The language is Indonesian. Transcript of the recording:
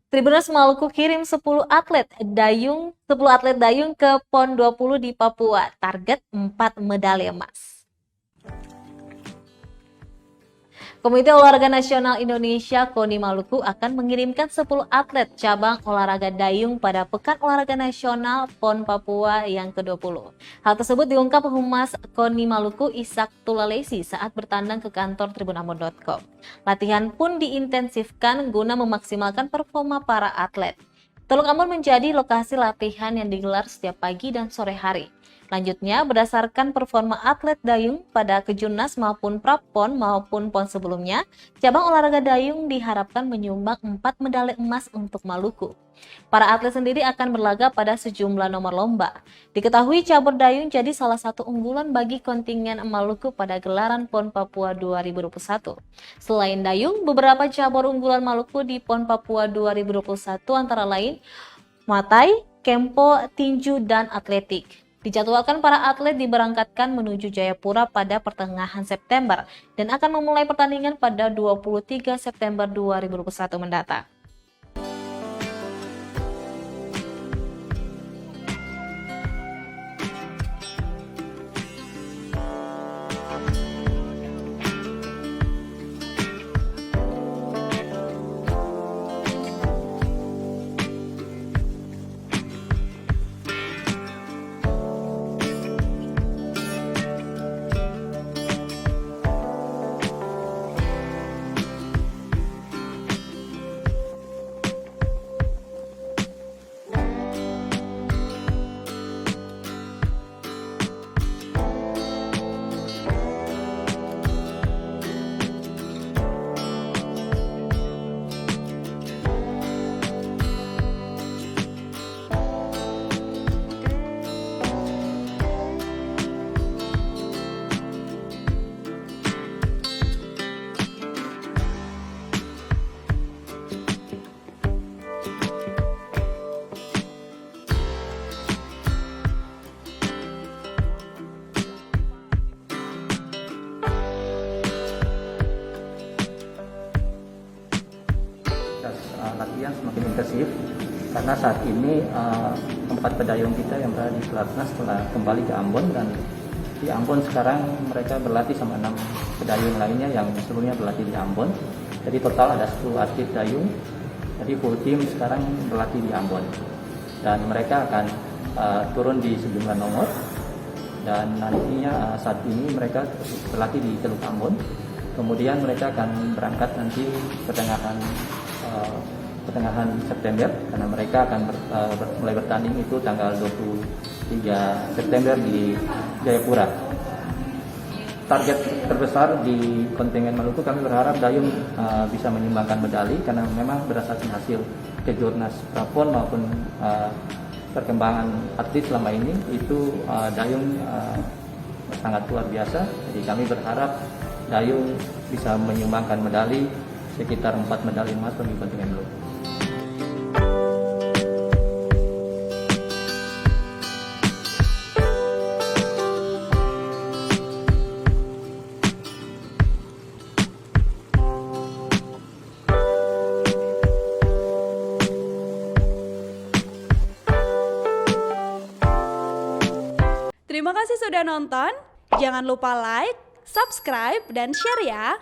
Tribuners Maluku kirim 10 atlet dayung ke PON 20 di Papua. Target 4 medali emas. Komite Olahraga Nasional Indonesia KONI Maluku akan mengirimkan 10 atlet cabang olahraga dayung pada Pekan Olahraga Nasional PON Papua yang ke-20. Hal tersebut diungkap Humas KONI Maluku Ishak Tulalesi saat bertandang ke kantor tribunambon.com. Latihan pun diintensifkan guna memaksimalkan performa para atlet. Teluk Ambon menjadi lokasi latihan yang digelar setiap pagi dan sore hari. Lanjutnya, berdasarkan performa atlet dayung pada Kejurnas maupun Prapon maupun PON sebelumnya, cabang olahraga dayung diharapkan menyumbang 4 medali emas untuk Maluku. Para atlet sendiri akan berlaga pada sejumlah nomor lomba. Diketahui cabur dayung jadi salah satu unggulan bagi kontingen Maluku pada gelaran PON Papua 2021. Selain dayung, beberapa cabur unggulan Maluku di PON Papua 2021 antara lain Muay, Kempo, Tinju, dan Atletik. Dijadwalkan para atlet diberangkatkan menuju Jayapura pada pertengahan September dan akan memulai pertandingan pada 23 September 2021 mendatang. Latihan semakin intensif karena saat ini tempat pedayung kita yang berada di Pelatnas telah kembali ke Ambon, dan di Ambon sekarang mereka berlatih sama 6 pedayung lainnya yang sebelumnya berlatih di Ambon. Jadi total ada 10 atlet dayung. Jadi full team sekarang berlatih di Ambon dan mereka akan turun di sejumlah nomor, dan nantinya saat ini mereka berlatih di Teluk Ambon. Kemudian mereka akan berangkat nanti pertengahan September, karena mereka akan mulai bertanding itu tanggal 23 September di Jayapura. Target terbesar di kontingen Maluku, kami berharap dayung bisa menyumbangkan medali, karena memang berdasarkan hasil Kejurnas Prapon maupun perkembangan atlet selama ini itu dayung sangat luar biasa. Jadi kami berharap dayung bisa menyumbangkan medali sekitar 4 medali emas bagi kontingen Maluku. Terima kasih sudah nonton. Jangan lupa like, subscribe, dan share ya.